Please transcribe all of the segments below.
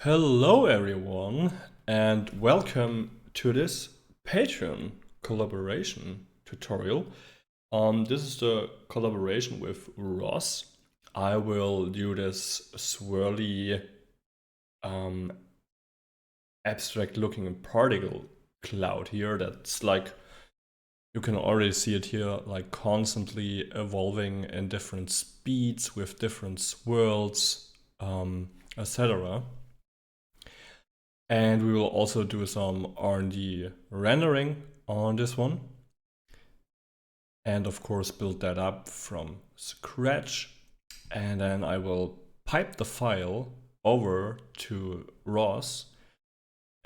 Hello everyone and welcome to this Patreon collaboration tutorial. This is the collaboration with Ross. I will do this swirly abstract looking particle cloud here that's like, you can already see it here, like constantly evolving in different speeds with different swirls, etc. And we will also do some R&D rendering on this one. And of course build that up from scratch. And then I will pipe the file over to Ross.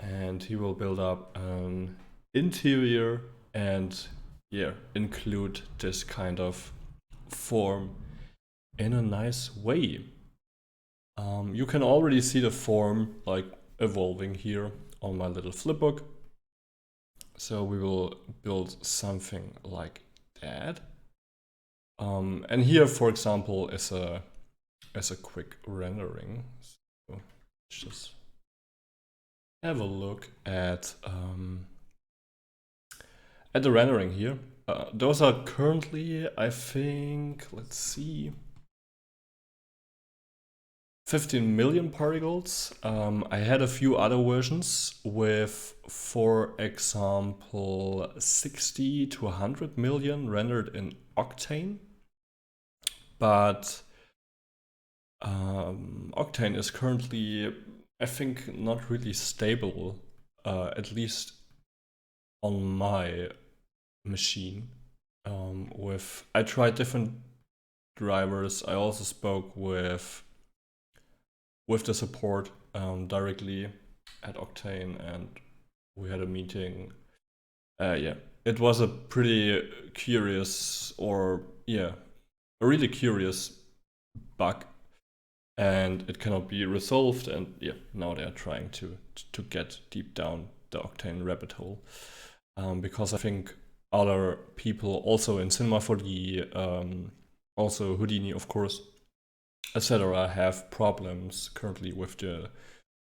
And he will build up an interior and include this kind of form in a nice way. You can already see the form like evolving here on my little flipbook. So we will build something like that. And here, for example, is a quick rendering. So let's just have a look at the rendering here. Those are currently, I think, let's see, 15 million particles. I had a few other versions with, for example, 60 to 100 million rendered in Octane. But Octane is currently, I think, not really stable, at least on my machine. I tried different drivers. I also spoke with the support directly at Octane, and we had a meeting. It was a pretty curious, a really curious bug, and it cannot be resolved. And now they are trying to get deep down the Octane rabbit hole, because I think other people also in Cinema 4D, also Houdini, of course, etc., have problems currently with the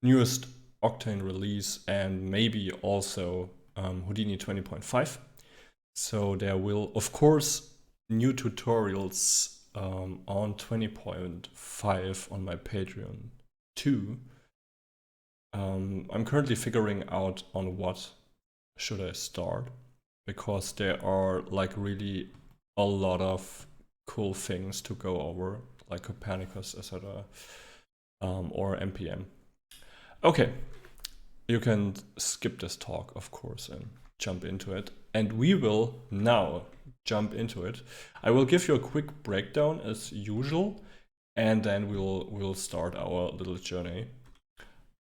newest Octane release, and maybe also Houdini 20.5. So there will, of course, new tutorials on 20.5 on my Patreon too. I'm currently figuring out on what should I start, because there are like really a lot of cool things to go over, like Copernicus, etc., or NPM. Okay, you can skip this talk, of course, and jump into it. And we will now jump into it. I will give you a quick breakdown as usual, and then we'll start our little journey.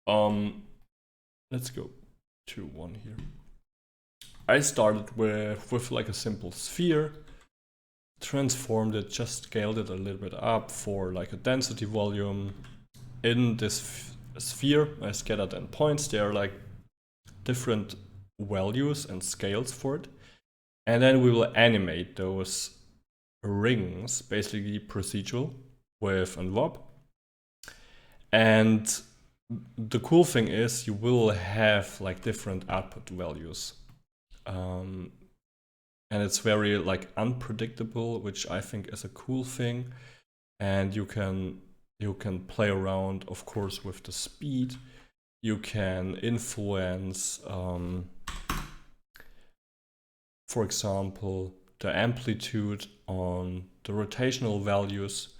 Let's go to one here. I started with like a simple sphere, transformed it, just scaled it a little bit up for like a density volume. In this sphere, I scattered endpoints. There are like different values and scales for it. And then we will animate those rings, basically procedural, with envelop. And the cool thing is you will have like different output values. And it's very like unpredictable, which I think is a cool thing. And you can play around, of course, with the speed. You can influence, for example, the amplitude on the rotational values.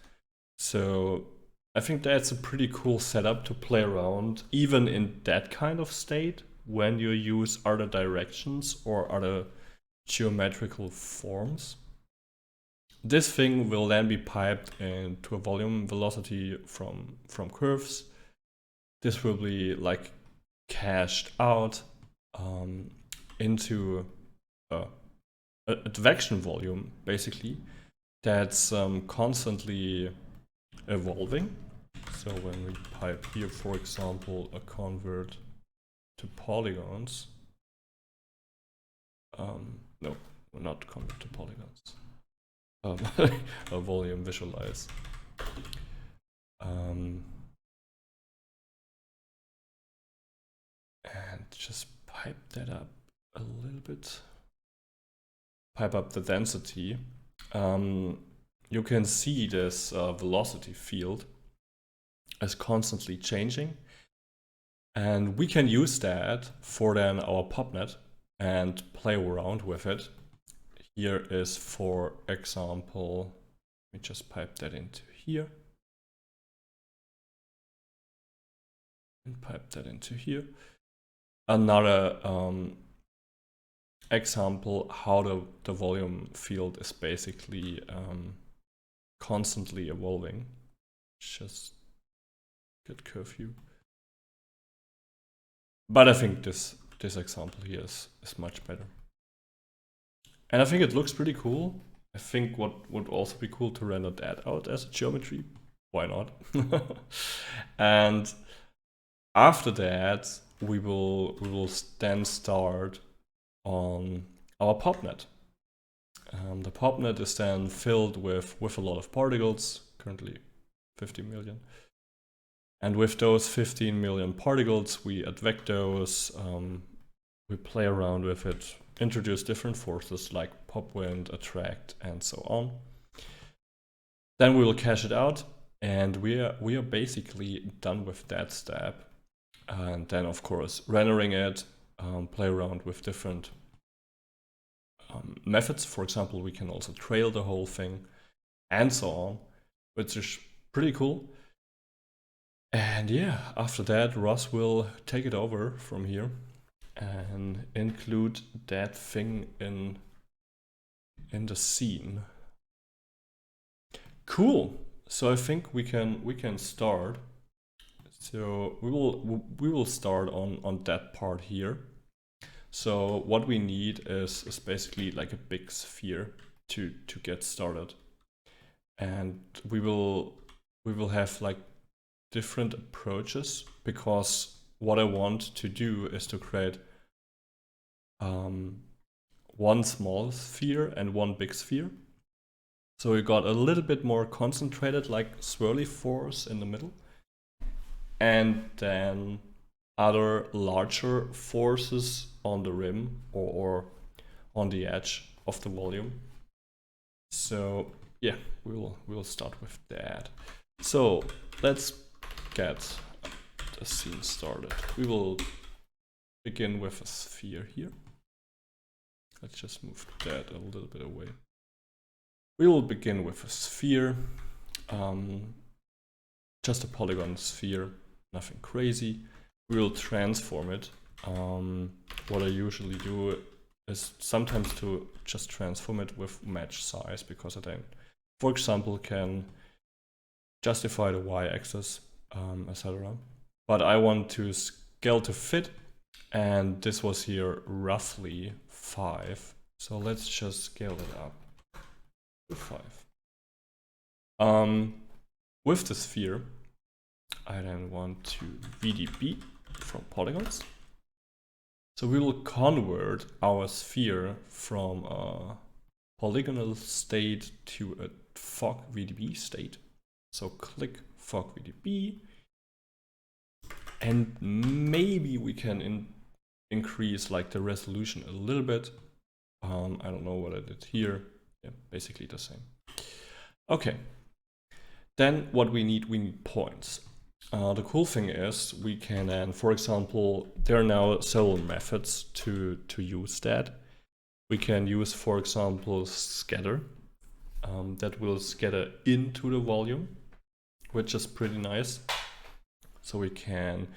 So I think that's a pretty cool setup to play around, even in that kind of state, when you use other directions or other geometrical forms. This thing will then be piped into a volume velocity from curves. This will be like cached out into a advection volume, basically, that's constantly evolving. So when we pipe here, for example, a convert to polygons, no, not convert to polygons, a volume visualize. just pipe that up a little bit. Pipe up the density. You can see this velocity field is constantly changing. And we can use that for then our popnet and play around with it. Here is, for example, let me just pipe that into here. And pipe that into here. Another example how the volume field is basically constantly evolving. Just get curfew. But I think this example here is much better. And I think it looks pretty cool. I think what would also be cool to render that out as a geometry. Why not? And after that, we will then start on our popnet. The popnet is then filled with a lot of particles, currently 50 million. And with those 15 million particles, we advect those, we play around with it, introduce different forces like pop wind, attract, and so on. Then we will cache it out, and we are basically done with that step. And then, of course, rendering it, play around with different methods. For example, we can also trail the whole thing, and so on, which is pretty cool. And yeah, after that, Ross will take it over from here and include that thing in the scene. Cool. So I think we can start. So we will start on that part here. So what we need is basically like a big sphere to get started, and we will have like different approaches, because what I want to do is to create one small sphere and one big sphere. So we got a little bit more concentrated, like swirly force in the middle, and then other larger forces on the rim or on the edge of the volume. So yeah, we'll start with that. So let's get the scene started. We will begin with a sphere here. Let's just move that a little bit away. We will begin with a sphere, just a polygon sphere, nothing crazy. We will transform it. What I usually do is sometimes to just transform it with match size, because I then, for example, can justify the y-axis, etc. But I want to scale to fit, and this was here roughly 5. So let's just scale it up to 5. With the sphere, I then want to VDB from polygons. So we will convert our sphere from a polygonal state to a fog VDB state. So click fog VDB, and maybe we can increase like the resolution a little bit. I don't know what I did here. Yeah, basically the same. Okay. Then what we need points. The cool thing is we can then, for example, there are now several methods to use that. We can use, for example, scatter. That will scatter into the volume, which is pretty nice. So we can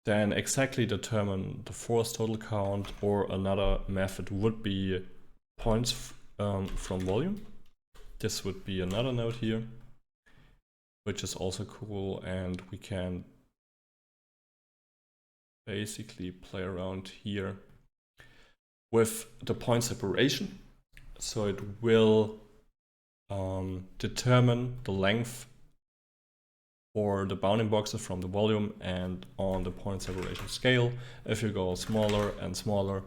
then exactly determine the force total count, or another method would be points from volume. This would be another node here, which is also cool, and we can basically play around here with the point separation. So it will determine the length for the bounding boxes from the volume, and on the point separation scale, if you go smaller and smaller,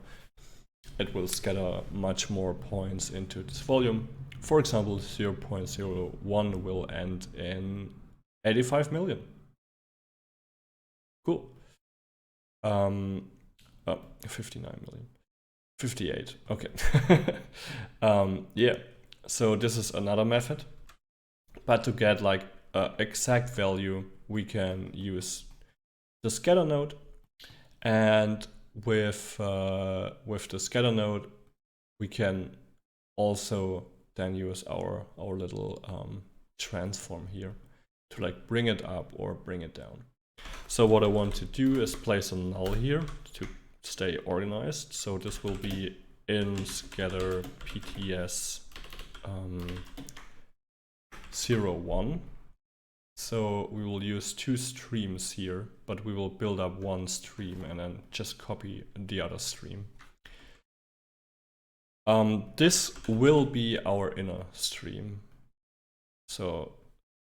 it will scatter much more points into this volume. For example, 0.01 will end in 85 million. Cool. 59 million. 58, okay. Yeah, so this is another method. But to get like an exact value, we can use the scatter node. And with the scatter node, we can also then use our little transform here to like bring it up or bring it down. So what I want to do is place a null here to stay organized. So this will be in scatter PTS 0, 1. So we will use 2 streams here, but we will build up one stream and then just copy the other stream. This will be our inner stream. So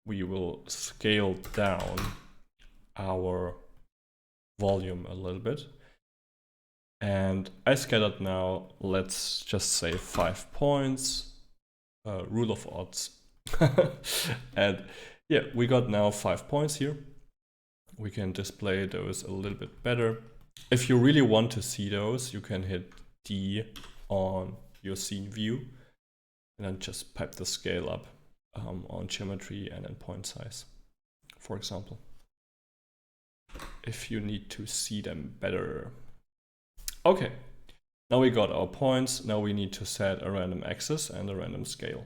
we will scale down our volume a little bit. And I scattered now, let's just say 5 points, rule of odds. And yeah, we got now 5 points here. We can display those a little bit better. If you really want to see those, you can hit D on your scene view and then just pipe the scale up on geometry and then point size, for example, if you need to see them better. Okay, now we got our points. Now we need to set a random axis and a random scale.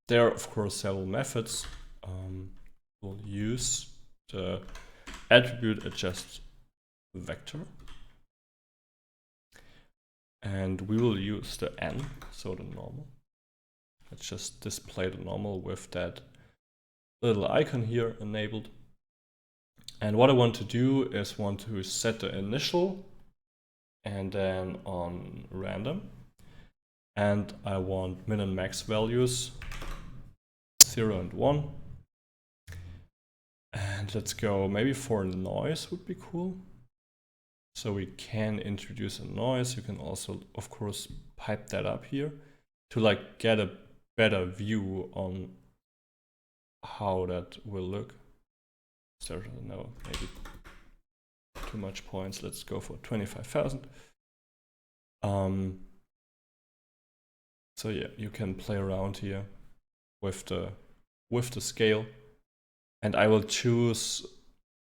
There are, of course, several methods. We'll use the attribute adjust vector. And we will use the n, so the normal. Let's just display the normal with that little icon here enabled. And what I want to do is want to set the initial and then on random. And I want min and max values 0 and 1. And let's go, maybe for noise would be cool. So we can introduce a noise. You can also, of course, pipe that up here to like get a better view on how that will look. So no, maybe too much points. Let's go for 25,000. So yeah, you can play around here with the scale, and I will choose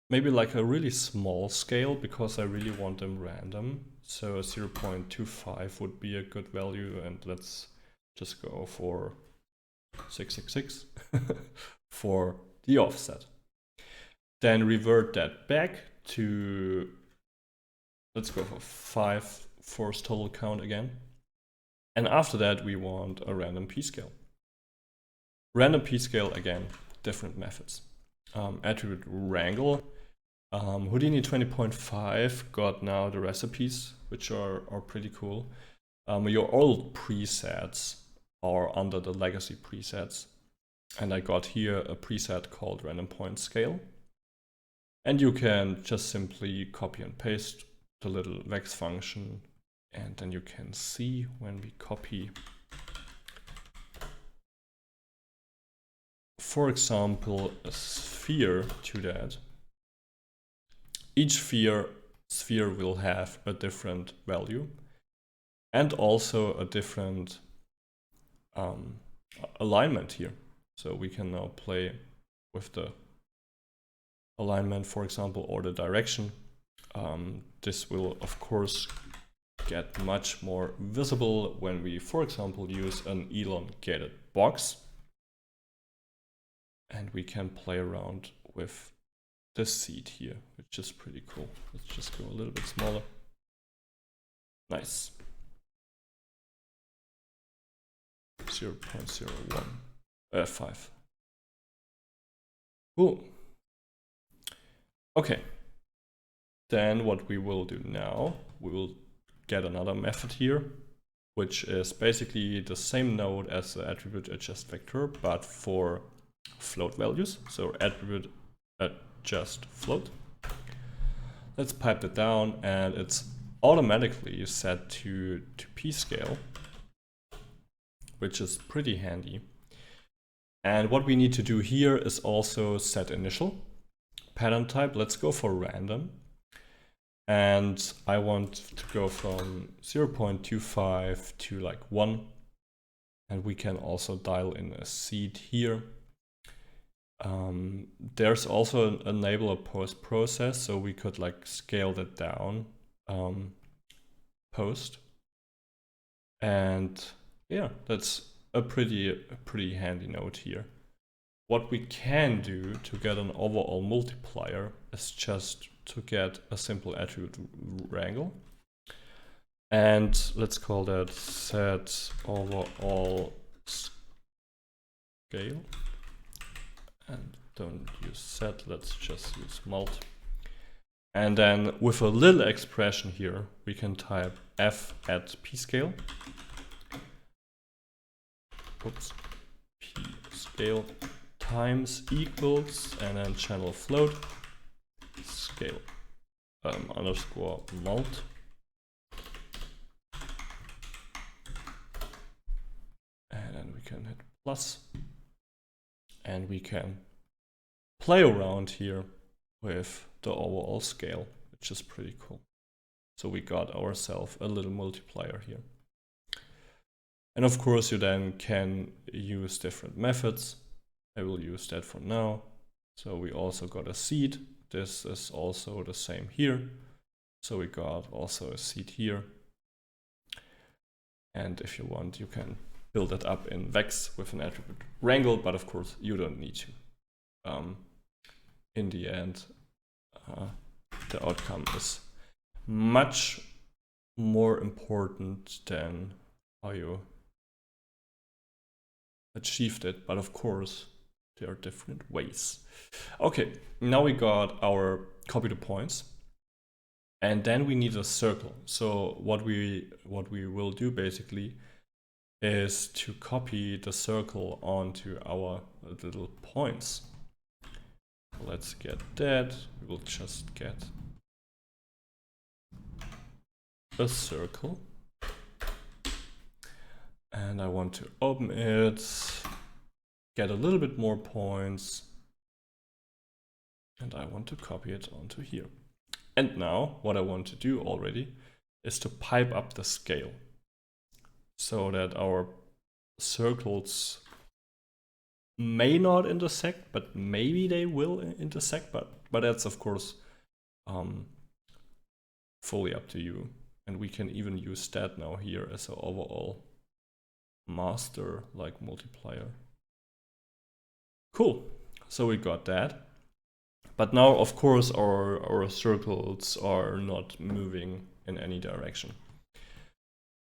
maybe like a really small scale because I really want them random. So 0.25 would be a good value, and let's just go for 666 for the offset. Then revert that back to, let's go for 5 force total count again. And after that, we want a random p-scale. Random p-scale, again, different methods. Attribute wrangle. Houdini 20.5 got now the recipes, which are pretty cool. Your old presets are under the legacy presets. And I got here a preset called random point scale. And you can just simply copy and paste the little vex function. And then you can see when we copy, for example, a sphere to that. Each sphere will have a different value and also a different alignment here. So we can now play with the alignment, for example, or the direction. This will, of course, get much more visible when we, for example, use an elongated box. And we can play around with the seed here, which is pretty cool. Let's just go a little bit smaller. Nice. 0.01, 5. Cool. Okay. Then what we will do now, we will get another method here, which is basically the same node as the attribute adjust vector, but for float values. So attribute adjust float. Let's pipe it down, and it's automatically set to p-scale, which is pretty handy. And what we need to do here is also set initial. Pattern type, let's go for random. and I want to go from 0.25 to like 1, and we can also dial in a seed here. There's also an enabler post process, so we could like scale that down post, and yeah, that's a pretty handy node here. What we can do to get an overall multiplier is just to get a simple attribute wrangle, and let's call that set overall scale. And don't use set, let's just use mult. And then with a little expression here, we can type f at p-scale. Oops, p-scale times equals, and then channel float scale underscore mult. And then we can hit plus. And we can play around here with the overall scale, which is pretty cool. So we got ourselves a little multiplier here. And of course you then can use different methods. I will use that for now. So we also got a seed. This is also the same here. So we got also a seed here. And if you want, you can build it up in Vex with an attribute wrangle, but of course you don't need to. In the end, the outcome is much more important than how you achieved it, but of course there are different ways. Okay, now we got our copy to points, and then we need a circle. So what we will do basically is to copy the circle onto our little points. Let's get that. We will just get a circle. And I want to open it, get a little bit more points, and I want to copy it onto here. And now what I want to do already is to pipe up the scale so that our circles may not intersect, but maybe they will intersect, but that's of course fully up to you. And we can even use that now here as an overall master like multiplier. Cool, so we got that. But now of course our circles are not moving in any direction,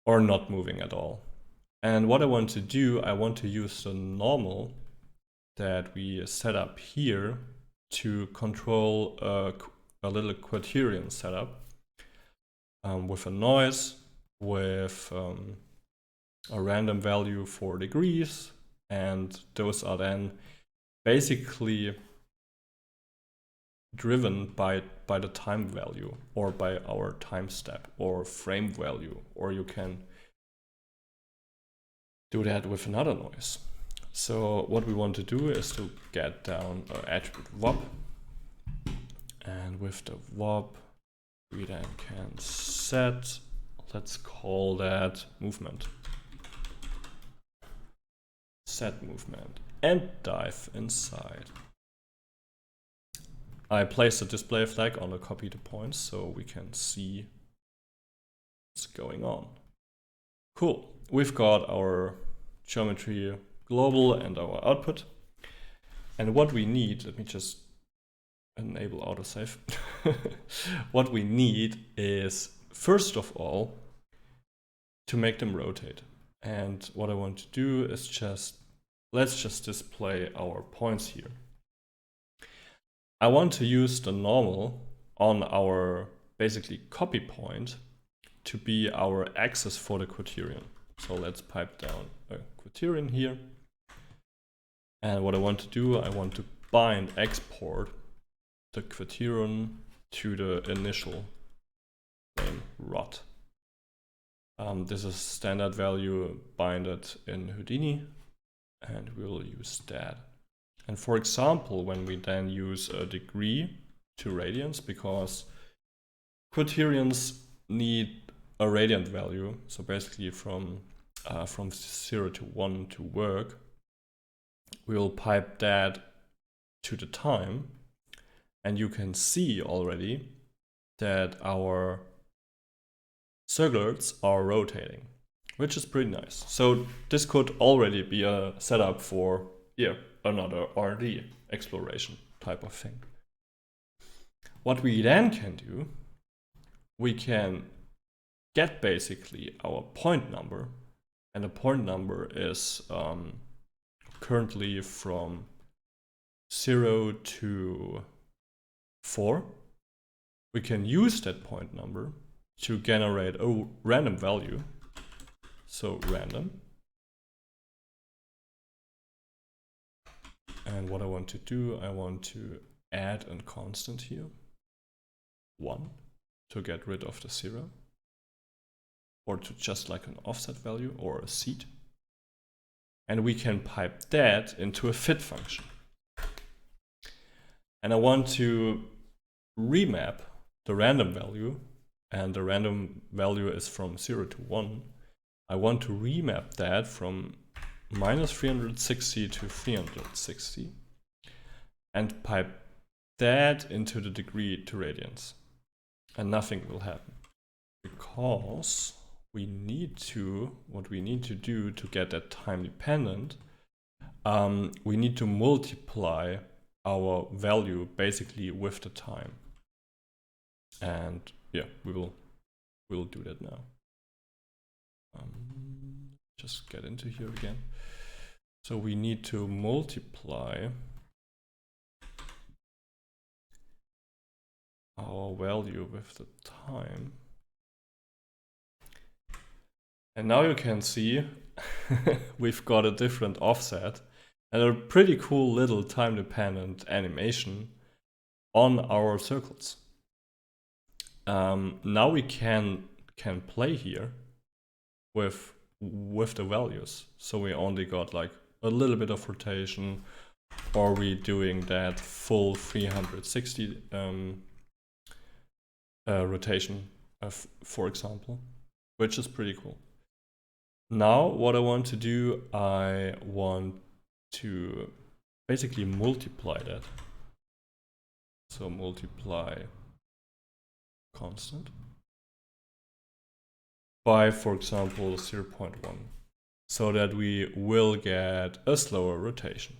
or not moving at all. And what I want to do, I want to use the normal that we set up here to control a little quaternion setup with a noise, with a random value for degrees, and those are then basically driven by the time value, or by our time step or frame value, or you can do that with another noise. So what we want to do is to get down an attribute wop, and with the wop we then can set, let's call that movement, set movement, and dive inside. I place a display flag on the copy to points so we can see what's going on. Cool, we've got our geometry global and our output. And what we need, let me just enable autosave. What we need is, first of all, to make them rotate. And what I want to do is let's just display our points here. I want to use the normal on our basically copy point to be our axis for the quaternion. So let's pipe down a quaternion here. And what I want to do, I want to bind export the quaternion to the initial name rot. This is standard value binded in Houdini, and we'll use that. And for example, when we then use a degree to radians, because quaternions need a radiant value, so basically from 0 to 1 to work. We will pipe that to the time, and you can see already that our circles are rotating, which is pretty nice. So this could already be a setup for another RD exploration type of thing. What we then can do, we can get basically our point number, and the point number is currently from 0 to 4. We can use that point number to generate a random value. So random. And what I want to do, I want to add a constant here, 1, to get rid of the 0. Or to just like an offset value or a seed. And we can pipe that into a fit function. And I want to remap the random value, and the random value is from 0 to 1. I want to remap that from minus 360 to 360 and pipe that into the degree to radians. And nothing will happen because we need to, what we need to do to get that time dependent, we need to multiply our value basically with the time. And yeah, we'll do that now. Just get into here again. So we need to multiply our value with the time. And now you can see we've got a different offset and a pretty cool little time-dependent animation on our circles. Now we can play here with the values. So we only got like a little bit of rotation, or we doing that full 360 rotation, for example, which is pretty cool. Now what I want to do, I want to basically multiply that. So multiply constant by, for example, 0.1, so that we will get a slower rotation,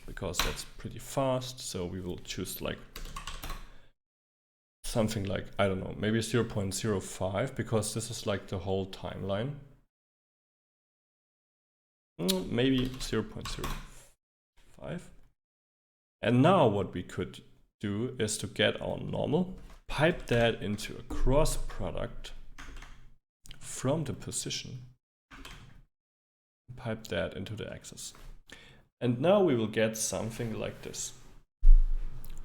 because that's pretty fast. So we will choose like something like, I don't know, maybe 0.05, because this is like the whole timeline. Maybe 0.05. And now what we could do is to get our normal, pipe that into a cross product from the position, pipe that into the axis. And now we will get something like this.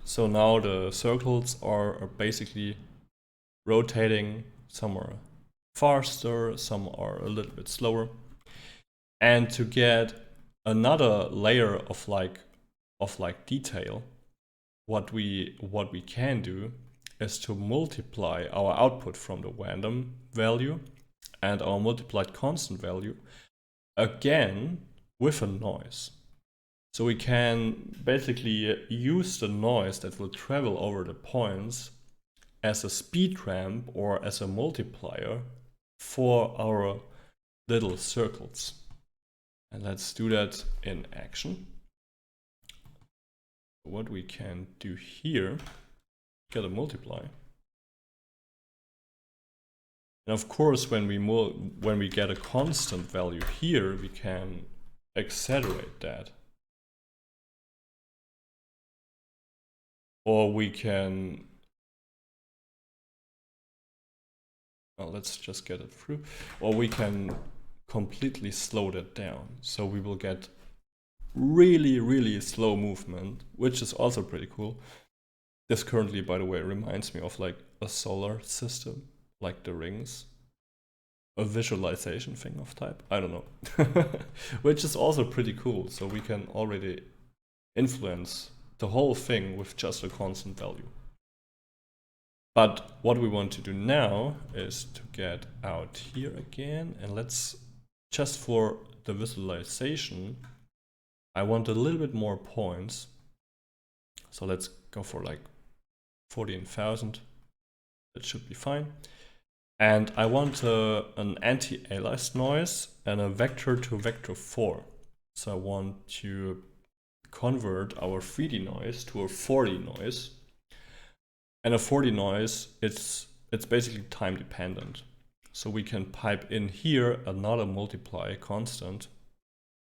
So now the circles are basically rotating. Some are faster, some are a little bit slower. And to get another layer of like detail, what we can do is to multiply our output from the random value and our multiplied constant value again with a noise. So we can basically use the noise that will travel over the points as a speed ramp or as a multiplier for our little circles. And let's do that in action. What we can do here, get a multiply. And of course, when we get a constant value here, we can accelerate that. Or we can, well, let's just get it through. Or we can completely slow that down. So we will get really, really slow movement, which is also pretty cool. This currently, by the way, reminds me of like a solar system, like the rings. A visualization thing of type, I don't know. Which is also pretty cool. So we can already influence the whole thing with just a constant value. But what we want to do now is to get out here again, and let's, just for the visualization, I want a little bit more points. So let's go for like 14,000. That should be fine. And I want an anti-aliased noise and a vector to vector 4. So I want to convert our 3D noise to a 4D noise. And a 4D noise, it's basically time dependent. So we can pipe in here another multiply constant.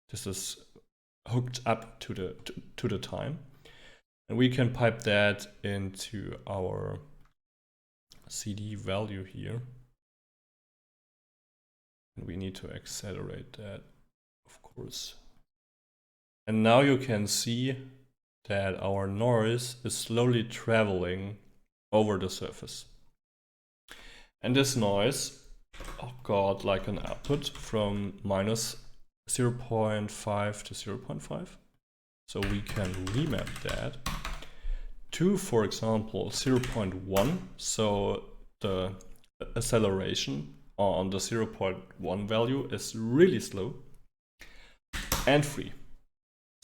This is hooked up to the time. And we can pipe that into our CD value here. And we need to accelerate that, of course. And now you can see that our noise is slowly traveling over the surface. And this noise got like an output from minus 0.5 to 0.5. So we can remap that to, for example, 0.1. So the acceleration on the 0.1 value is really slow, and 3.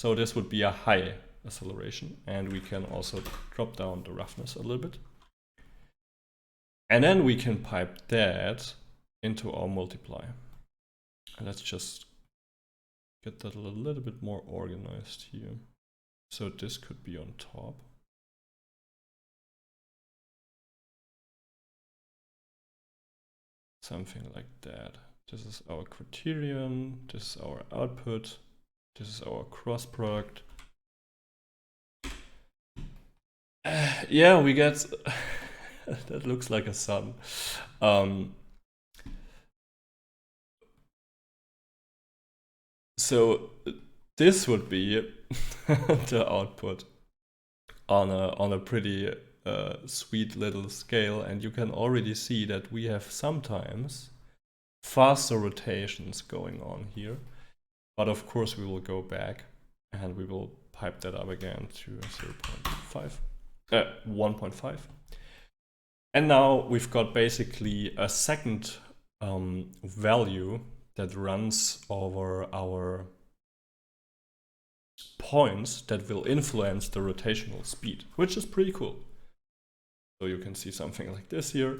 So this would be a high acceleration, and we can also drop down the roughness a little bit. And then we can pipe that into our multiply. And let's just get that a little bit more organized here. So this could be on top. Something like that. This is our criterion, this is our output, this is our cross product. Yeah, we get that looks like a sun. So this would be the output on a pretty sweet little scale, and you can already see that we have sometimes faster rotations going on here. But of course we will go back and we will pipe that up again to 1.5. And now we've got basically a second value that runs over our points that will influence the rotational speed, which is pretty cool. So you can see something like this here.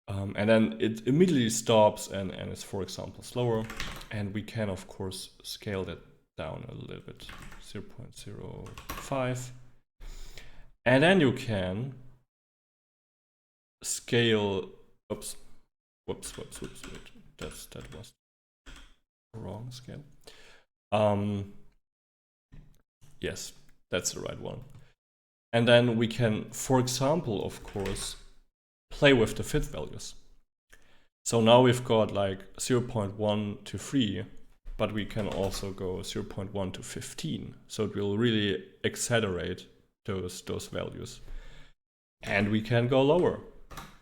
And then it immediately stops and it's, for example, slower. And we can, of course, scale that down a little bit, 0.05. And then you can scale, whoops, wait, that was the wrong scale. Yes, that's the right one. And then we can, for example, of course, play with the fit values. So now we've got like 0.1 to 3, but we can also go 0.1 to 15. So it will really accelerate those values. And we can go lower,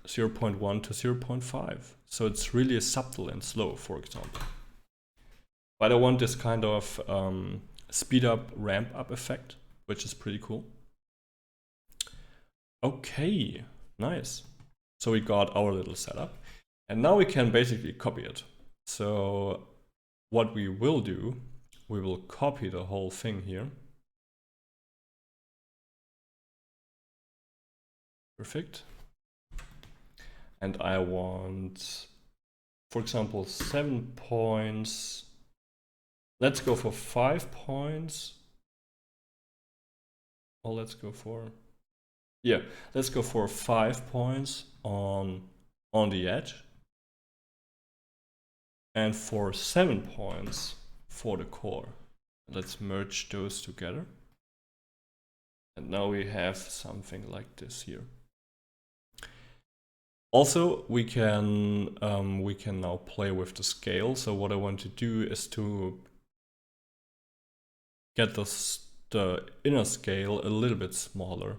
0.1 to 0.5. So it's really subtle and slow, for example. But I want this kind of speed up, ramp up effect, which is pretty cool. Okay, nice. So we got our little setup, and now we can basically copy it. So what we will do, we will copy the whole thing here. Perfect. And I want, for example, 7 points. Let's go for 5 points. Well, let's go for 5 points on the edge, and for 7 points for the core. Let's merge those together. And now we have something like this here. Also, we can now play with the scale. So what I want to do is to get the inner scale a little bit smaller.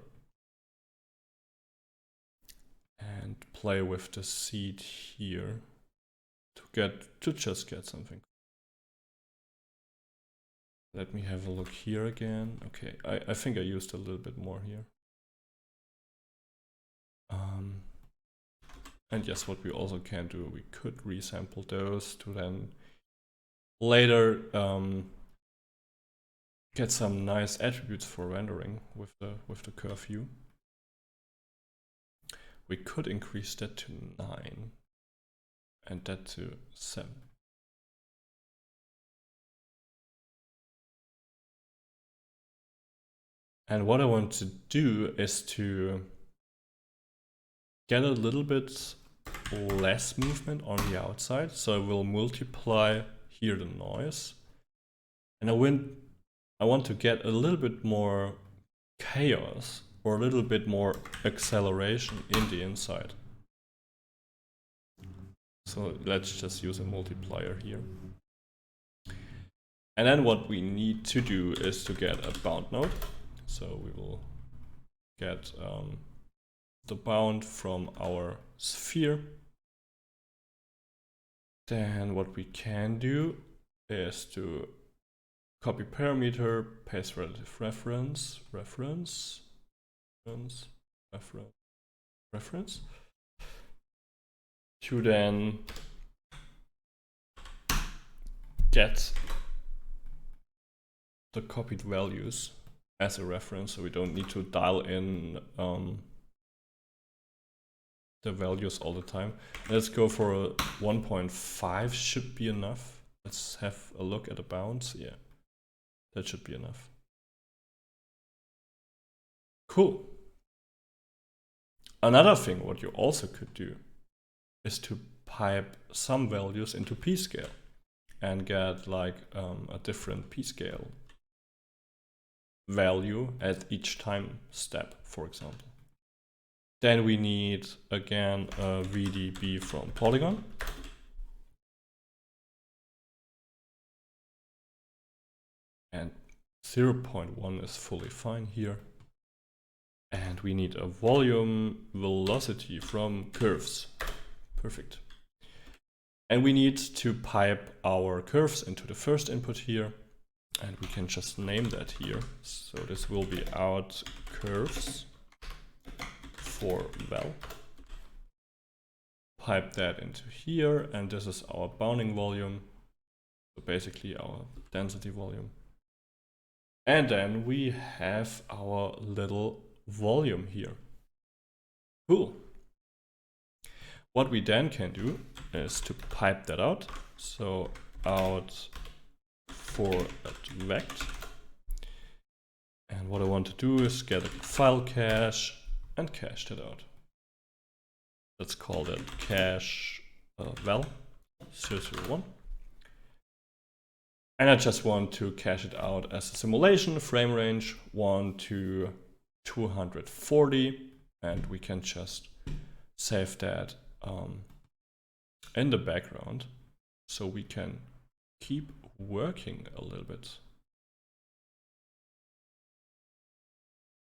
And play with the seed here to just get something. Let me have a look here again. Okay, I think I used a little bit more here. And yes, what we also can do, we could resample those to then later get some nice attributes for rendering with the curve view. We could increase that to 9 and that to 7. And what I want to do is to get a little bit less movement on the outside. So I will multiply here the noise. And I want to get a little bit more chaos or a little bit more acceleration in the inside. So let's just use a multiplier here. And then what we need to do is to get a bound node. So we will get the bound from our sphere. Then what we can do is to copy parameter, paste relative reference, to then get the copied values as a reference, so we don't need to dial in the values all the time. Let's go for a 1.5 should be enough. Let's have a look at the bounds. Yeah, that should be enough. Cool. Another thing what you also could do is to pipe some values into p-scale and get like a different p-scale value at each time step, for example. Then we need again a VDB from Polygon. And 0.1 is fully fine here. And we need a volume velocity from curves. Perfect. And we need to pipe our curves into the first input here. And we can just name that here. So this will be out curves for val. Pipe that into here, and this is our bounding volume. So basically our density volume. And then we have our little volume here. Cool. What we then can do is to pipe that out. So out for at vect. And what I want to do is get a file cache and cache that out. Let's call that cache val 001. And I just want to cache it out as a simulation, frame range 1 to 240. And we can just save that in the background so we can keep working a little bit.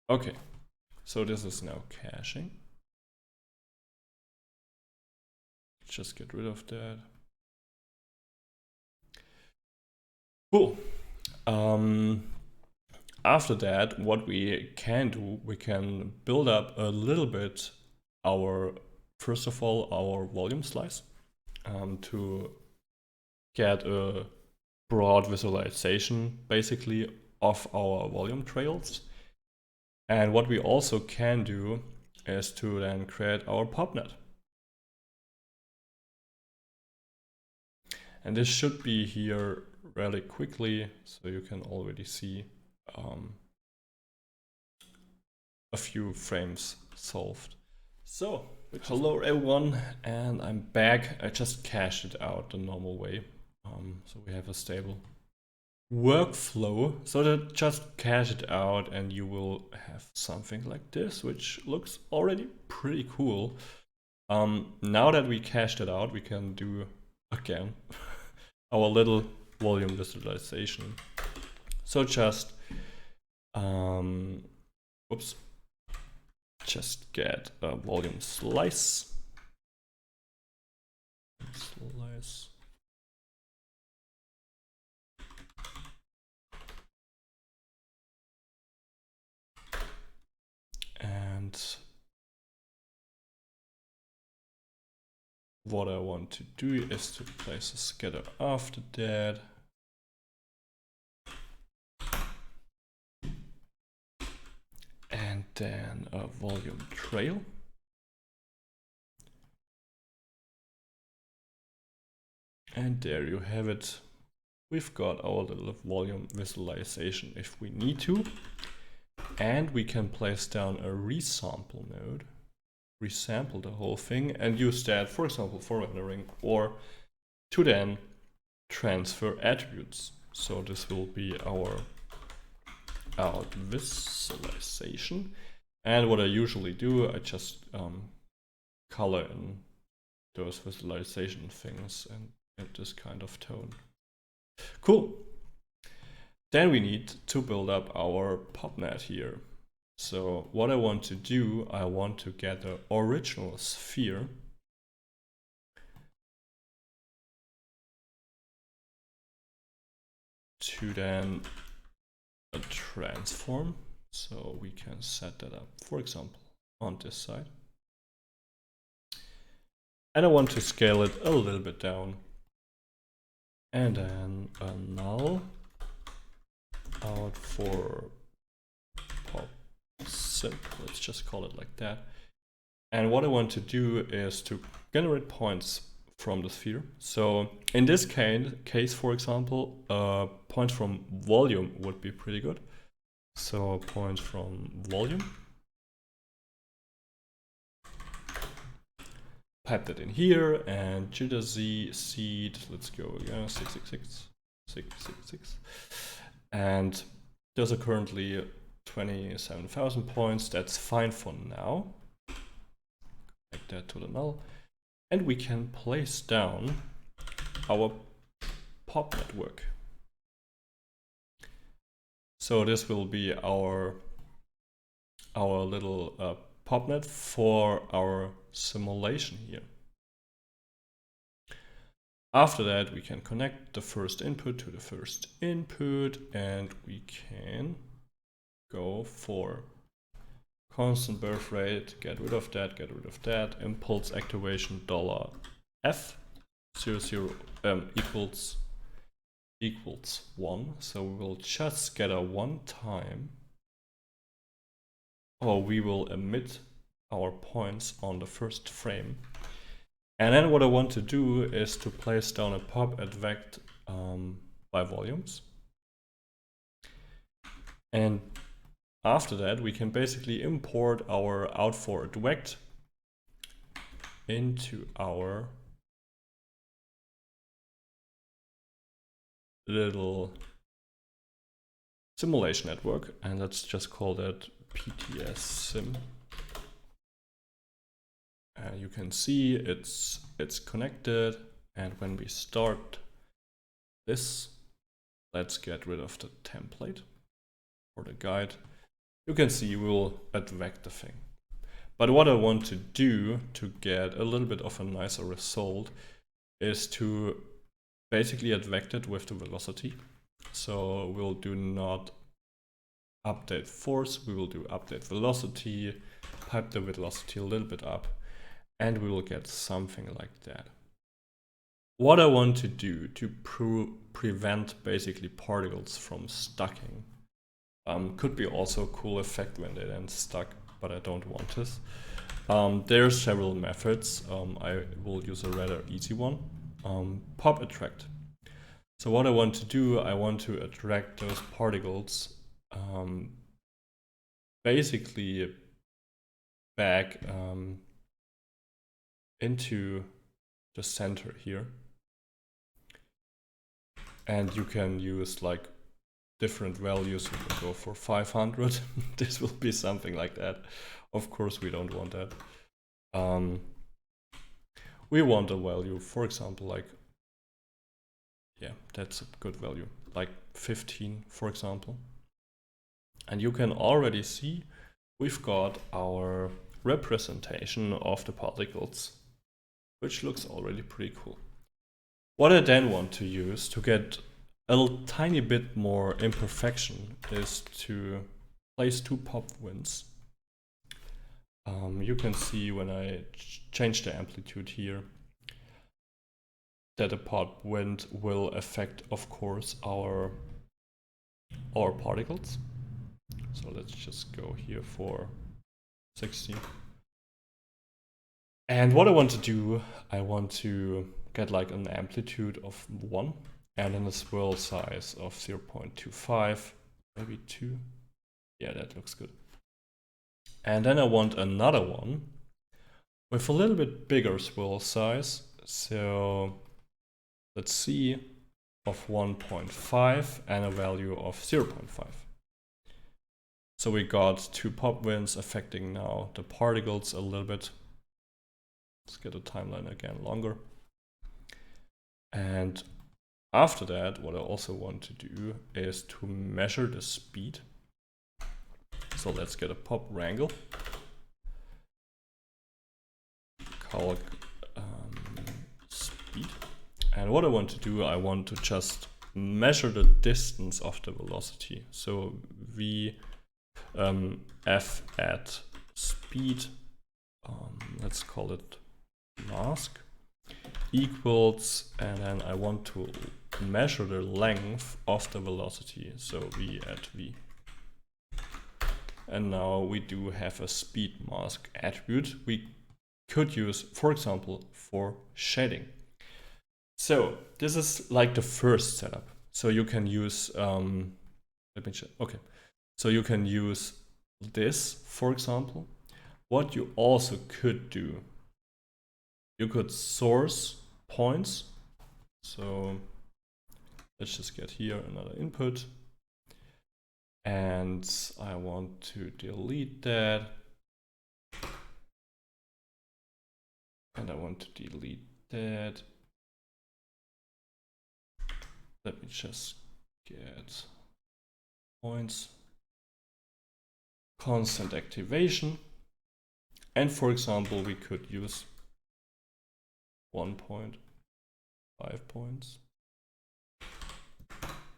Okay, so this is now caching. Just get rid of that. Cool. After that, what we can do, we can build up a little bit first of all, our volume slice to get a broad visualization basically of our volume trails. And what we also can do is to then create our popnet. And this should be here really quickly, so you can already see a few frames solved. So, hello everyone, and I'm back. I just cached it out the normal way. So we have a stable workflow. So that just cache it out and you will have something like this, which looks already pretty cool. Now that we cached it out, we can do again our little volume visualization. So just just get a volume slice. And what I want to do is to place a scatter after that. And then a volume trail. And there you have it. We've got our little volume visualization if we need to. And we can place down a resample node, resample the whole thing, and use that, for example, for rendering or to then transfer attributes. So this will be our visualization. And what I usually do, I just color in those visualization things and get this kind of tone. Cool. Then we need to build up our PopNet here. So what I want to do, I want to get the original sphere to then a transform. So we can set that up, for example, on this side. And I want to scale it a little bit down. And then a null out for pop simp, let's just call it like that. And what I want to do is to generate points from the sphere. So in this case, for example, points from volume would be pretty good. So points from volume. Pipe that in here and jitter z seed, let's go, yeah, 666, 666. And those are currently 27,000 points. That's fine for now. Connect that to the null. And we can place down our pop network. So this will be our little popnet for our simulation here. After that, we can connect the first input to the first input, and we can go for constant birth rate, get rid of that, impulse activation $F00 equals 1. So we will just scatter one time, or we will emit our points on the first frame. And then what I want to do is to place down a pop at vect by volumes. And after that, we can basically import our out for at vect into our little simulation network. And let's just call that PTS sim. And you can see it's connected, and when we start this, let's get rid of the template or the guide. You can see we'll advect the thing. But what I want to do to get a little bit of a nicer result is to basically advect it with the velocity. So we'll do not update force, we will do update velocity, pipe the velocity a little bit up, and we will get something like that. What I want to do to prevent basically particles from stucking could be also a cool effect when they then stuck, but I don't want this. There are several methods. I will use a rather easy one. Pop attract. So what I want to do, I want to attract those particles basically back into the center here. And you can use like different values. You can go for 500. This will be something like that. Of course, we don't want that. We want a value, for example, like, yeah, that's a good value, like 15, for example. And you can already see we've got our representation of the particles, which looks already pretty cool. What I then want to use to get a tiny bit more imperfection is to place two pop winds. You can see when I change the amplitude here, that a pod wind will affect, of course, our particles. So let's just go here for 60. And what I want to do, I want to get like an amplitude of 1 and then a swirl size of 0.25, maybe 2. Yeah, that looks good. And then I want another one with a little bit bigger swirl size. So let's see, of 1.5 and a value of 0.5. So we got 2 pop winds affecting now the particles a little bit. Let's get the timeline again longer. And after that, what I also want to do is to measure the speed. So let's get a pop wrangle. Calc speed. And what I want to do, I want to just measure the distance of the velocity. So v f at speed, let's call it mask, equals, and then I want to measure the length of the velocity, so v at v. And now we do have a speed mask attribute we could use, for example, for shading. So this is like the first setup. So you can use, let me check, okay. So you can use this, for example. What you also could do, you could source points. So let's just get here another input. And I want to delete that. And I want to delete that. Let me just get points. Constant activation. And for example, we could use 1 point, 5 points,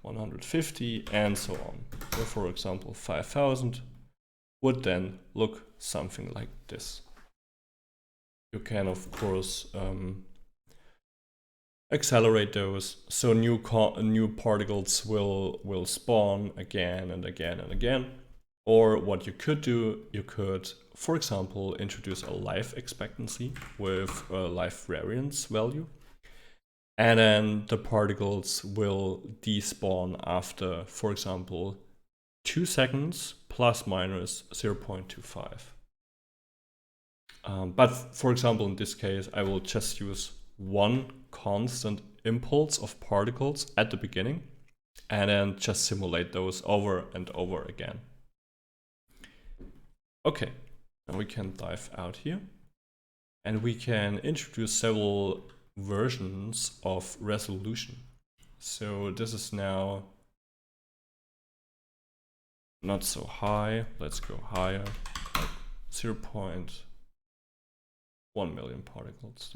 150, and so on. So for example, 5,000 would then look something like this. You can, of course, accelerate those, so new particles will spawn again and again and again. Or what you could do, you could, for example, introduce a life expectancy with a life variance value. And then the particles will despawn after, for example, 2 seconds plus minus 0.25. But for example, in this case, I will just use one constant impulse of particles at the beginning and then just simulate those over and over again. Okay, now we can dive out here and we can introduce several versions of resolution. So this is now not so high. Let's go higher, like 0.1 million particles.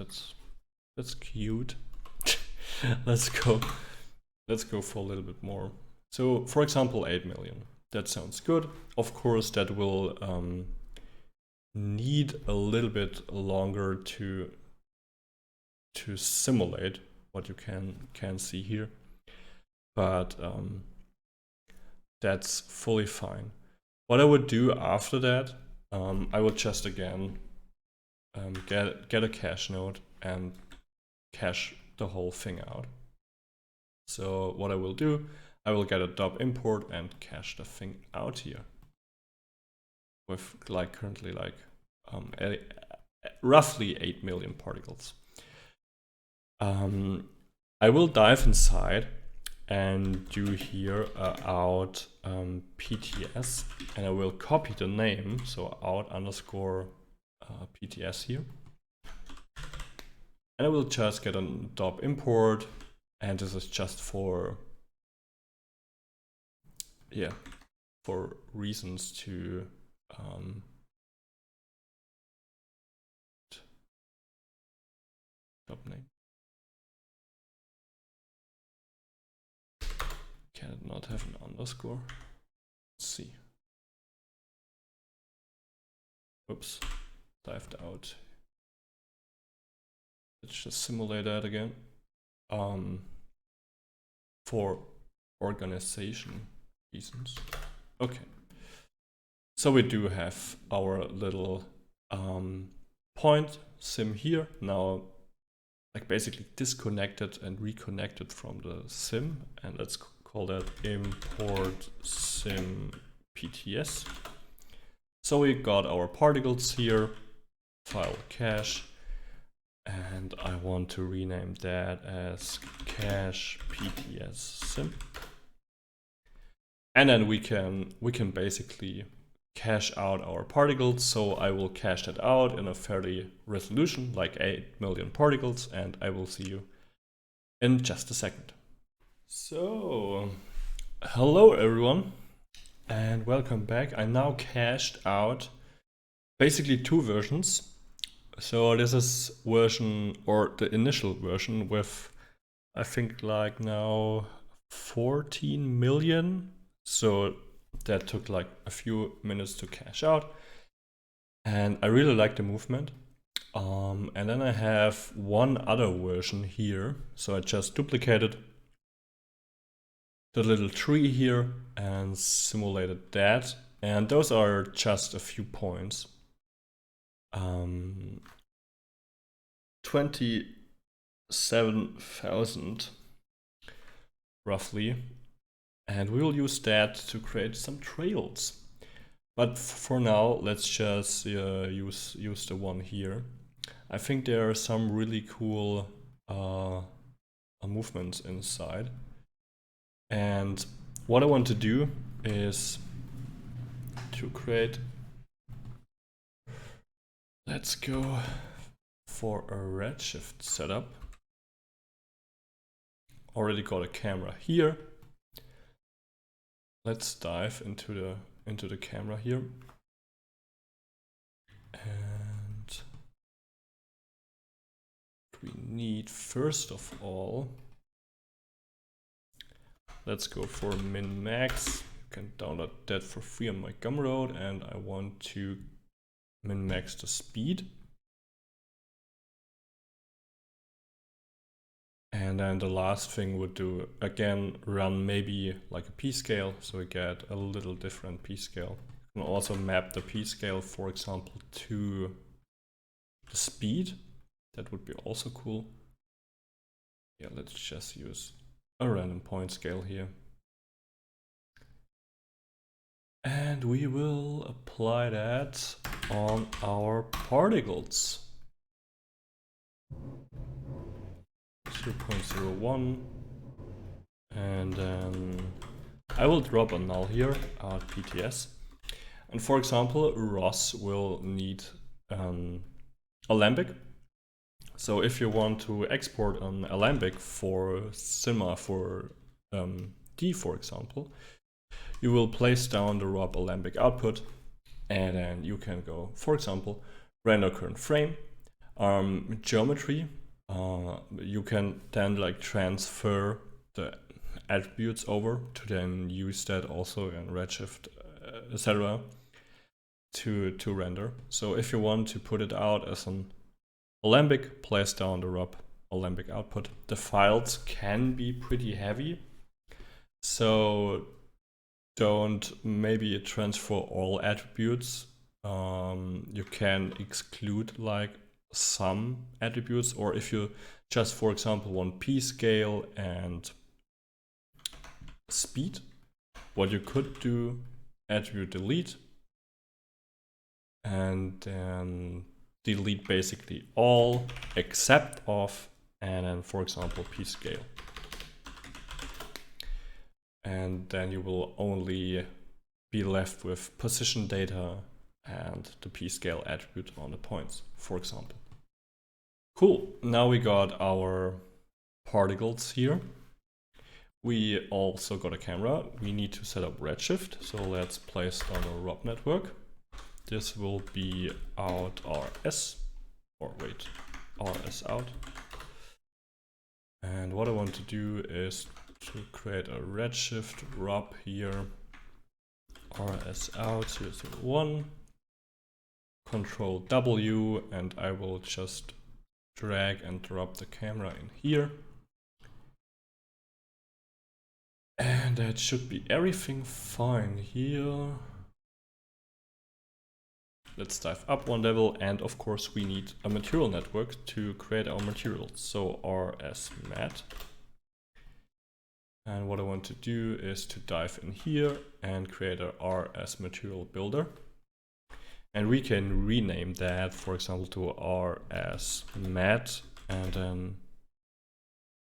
That's cute. Let's go for a little bit more. So for example, 8 million. That sounds good. Of course, that will need a little bit longer to simulate what you can see here, but that's fully fine. What I would do after that, I would just again get a cache node and cache the whole thing out. So what I will do, I will get a dop import and cache the thing out here with like currently like roughly 8 million particles. I will dive inside and do here out PTS, and I will copy the name, so out underscore PTS here. And I will just get a dop import, and this is just for, yeah, for reasons to dop name. Can it not have an underscore? Let's see. Oops, dived out. Let's just simulate that again. for organization reasons. Okay. So we do have our little point sim here now, like basically disconnected and reconnected from the sim, and let's call that import sim pts. So we got our particles here, file cache, and I want to rename that as cache pts sim. And then we can basically cache out our particles. So I will cache that out in a fairly resolution, like 8 million particles, and I will see you in just a second. So, hello everyone, and welcome back. I now cached out basically two versions. So this is version, or the initial version, with I think like now 14 million. So that took like a few minutes to cache out, and I really like the movement. And then I have one other version here, so I just duplicated the little tree here and simulated that, and those are just a few points. 27,000 roughly, and we will use that to create some trails. But for now, let's just use the one here. I think there are some really cool movements inside. And what I want to do is to create, let's go for a redshift setup. Already got a camera here. Let's dive into the camera here. And we need, first of all, let's go for min-max. You can download that for free on my Gumroad, and I want to min-max the speed. And then the last thing would do, again, run maybe like a p-scale, so we get a little different p-scale. You can also map the p-scale, for example, to the speed. That would be also cool. Yeah, let's just use a random point scale here. And we will apply that on our particles. 0.01, and then I will drop a null here at PTS. And for example, Ross will need Alembic. So if you want to export an Alembic for Cinema for D, for example, you will place down the raw Alembic output, and then you can go, for example, render current frame, geometry. You can then like transfer the attributes over to then use that also in Redshift, etc. to render. So if you want to put it out as an Alembic, place down the raw Alembic output. The files can be pretty heavy, so don't maybe transfer all attributes. You can exclude like some attributes, or if you just, for example, want p-scale and speed, what you could do, attribute delete, and then delete basically all except of, and then for example p-scale. And then you will only be left with position data and the p-scale attribute on the points, for example. Cool, now we got our particles here. We also got a camera. We need to set up Redshift, so let's place down a ROP network. This will be out RS, or wait, RS out. And what I want to do is to create a Redshift ROP here, RS out 001, Control W, and I will just drag and drop the camera in here. And that should be everything fine here. Let's dive up one level, and of course we need a material network to create our materials. So rs mat. And what I want to do is to dive in here and create a rs material builder. And we can rename that, for example, to rs mat and then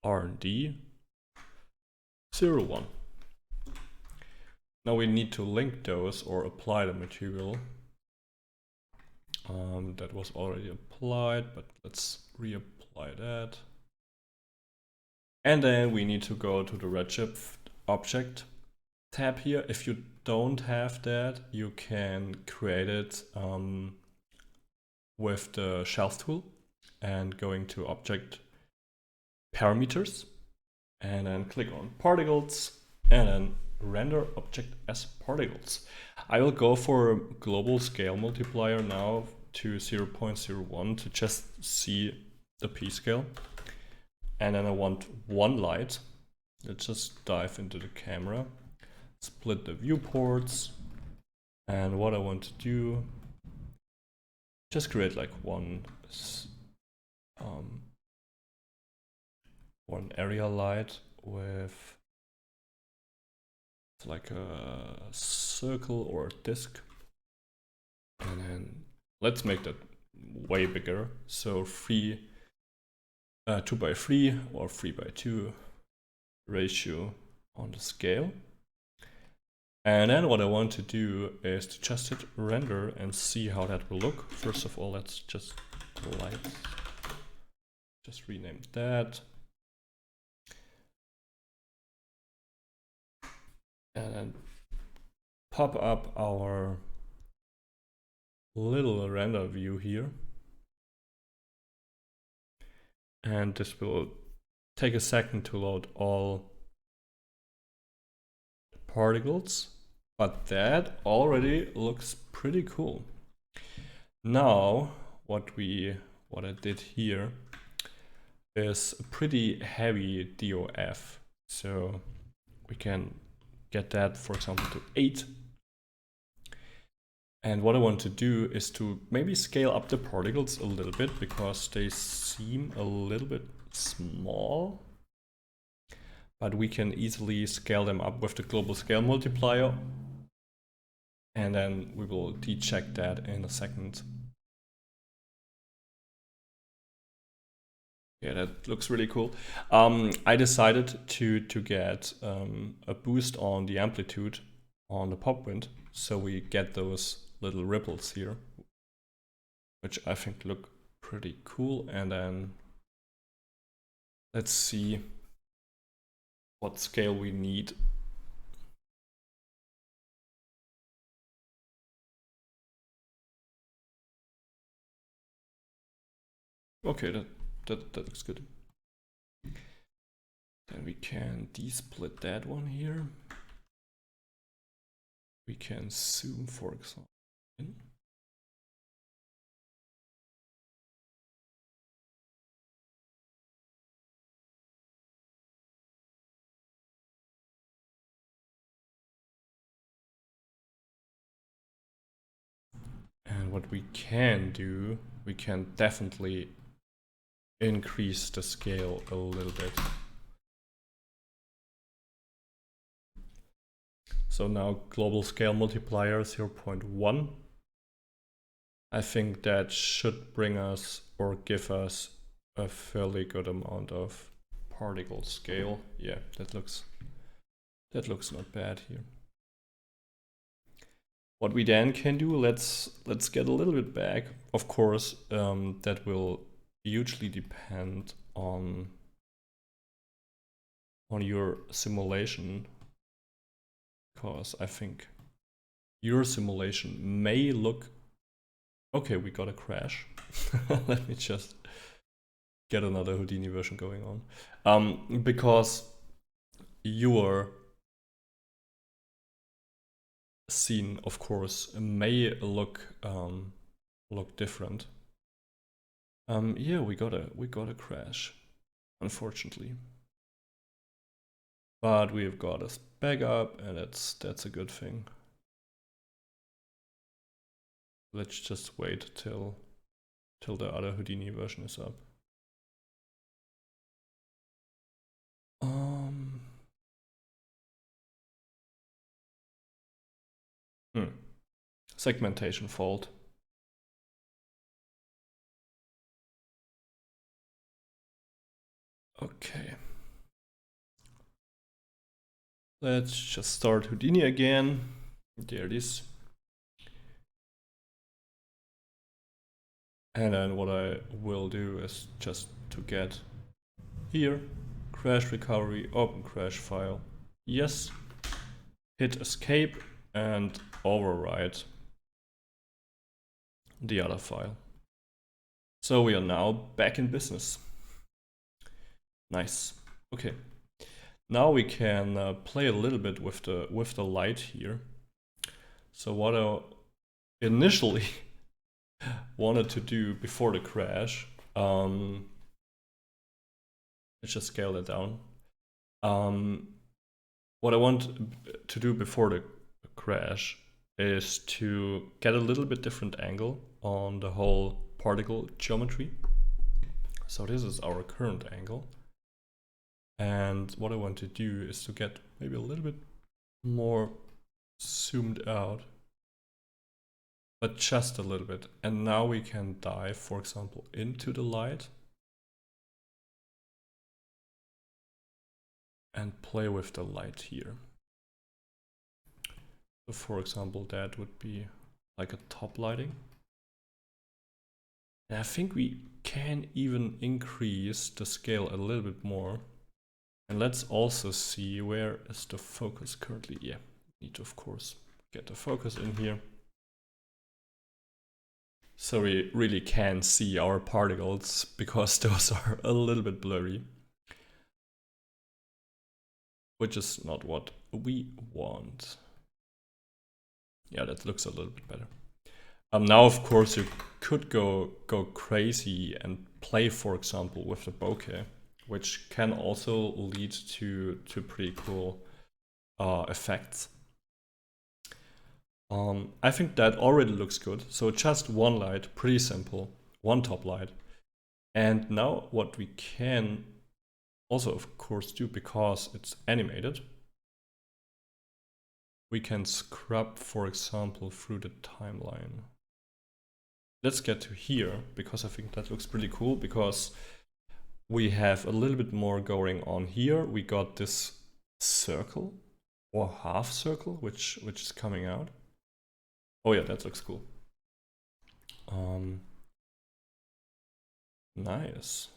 rnd 01. Now we need to link those or apply the material. That was already applied, but let's reapply that. And then we need to go to the Redshift object tab here. If you don't have that, you can create it with the shelf tool and going to object parameters and then click on particles and then render object as particles. I will go for a global scale multiplier now to 0.01 to just see the p-scale. And then I want one light. Let's just dive into the camera, split the viewports, and what I want to do, just create like one area light with like a circle or a disk, and then let's make that way bigger. So 2:3 or 3:2 ratio on the scale. And then what I want to do is to just hit render and see how that will look. First of all, let's just rename that. And then pop up our little render view here. And this will take a second to load all particles, but that already looks pretty cool. Now, what I did here is a pretty heavy DOF. So we can get that, for example, to 8. And what I want to do is to maybe scale up the particles a little bit because they seem a little bit small. But we can easily scale them up with the global scale multiplier. And then we will decheck that in a second. Yeah, that looks really cool. I decided to get a boost on the amplitude on the pop wind, so we get those little ripples here, which I think look pretty cool. And then let's see what scale we need. Okay, that looks good. Then we can desplit that one here. We can zoom, for example, in. And what we can do, we can definitely increase the scale a little bit. So now global scale multiplier 0.1. I think that should bring us or give us a fairly good amount of particle scale. Yeah, that looks not bad here. What we then can do, let's get a little bit back. Of course, that will hugely depend on your simulation, because I think your simulation may look okay. We got a crash. Let me just get another Houdini version going on, because your scene, of course, may look different. Yeah, we got a crash, unfortunately. but we've got a backup, and that's a good thing. Let's just wait till the other Houdini version is up. Segmentation fault. Okay. Let's just start Houdini again. There it is. And then what I will do is just to get here, crash recovery, open crash file. Yes. Hit escape and overwrite the other file. So we are now back in business. Nice. Okay. Now we can play a little bit with the light here. So what I initially wanted to do before the crash, let's just scale it down. What I want to do before the crash is to get a little bit different angle on the whole particle geometry. So this is our current angle. And what I want to do is to get maybe a little bit more zoomed out, but just a little bit. And now we can dive, for example, into the light and play with the light here. So for example, that would be like a top lighting. And I think we can even increase the scale a little bit more. And let's also see where is the focus currently. Yeah, need to of course get the focus in here. So we really can see our particles because those are a little bit blurry, which is not what we want. Yeah, that looks a little bit better. Now, of course, you could go crazy and play, for example, with the bokeh, which can also lead to pretty cool effects. I think that already looks good. So just one light, pretty simple, one top light. And now what we can also, of course, do, because it's animated, we can scrub, for example, through the timeline. Let's get to here, because I think that looks pretty cool, because we have a little bit more going on here. We got this circle or half circle, which is coming out. Oh yeah, that looks cool. Nice.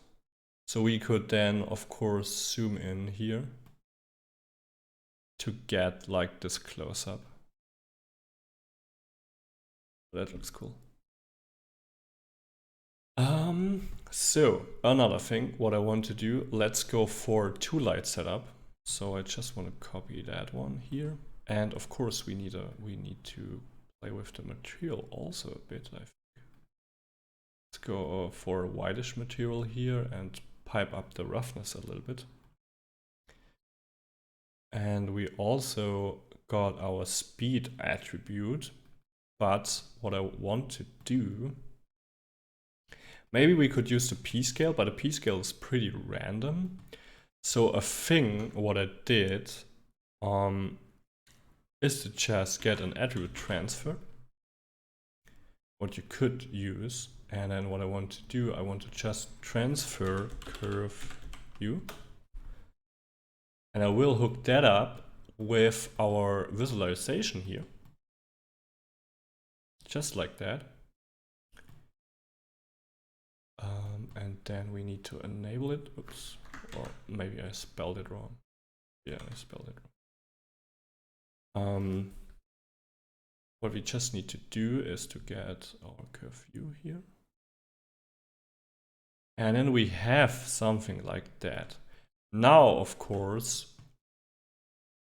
So we could then, of course, zoom in here to get like this close-up. That looks cool. So another thing, what I want to do, let's go for two light setup. So I just want to copy that one here. And of course we need to play with the material also a bit, I think. Let's go for a whitish material here and pipe up the roughness a little bit. And we also got our speed attribute, but what I want to do, maybe we could use the p-scale, but the p-scale is pretty random. So a thing, what I did is to just get an attribute transfer, what you could use. And then what I want to do, I want to just transfer curve U. And I will hook that up with our visualization here. Just like that. And then we need to enable it. Oops. Or maybe I spelled it wrong. Yeah, I spelled it wrong. What we just need to do is to get our curve view here. And then we have something like that. Now, of course,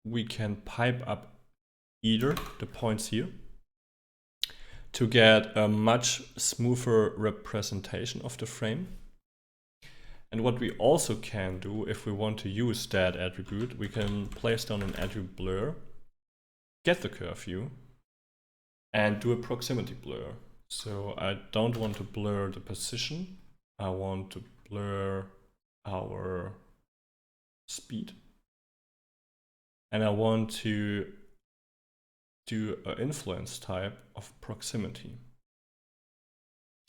we can pipe up either the points here to get a much smoother representation of the frame. And what we also can do, if we want to use that attribute, we can place down an attribute blur, get the curve view, and do a proximity blur. So I don't want to blur the position, I want to blur our speed. And I want to do an influence type of proximity.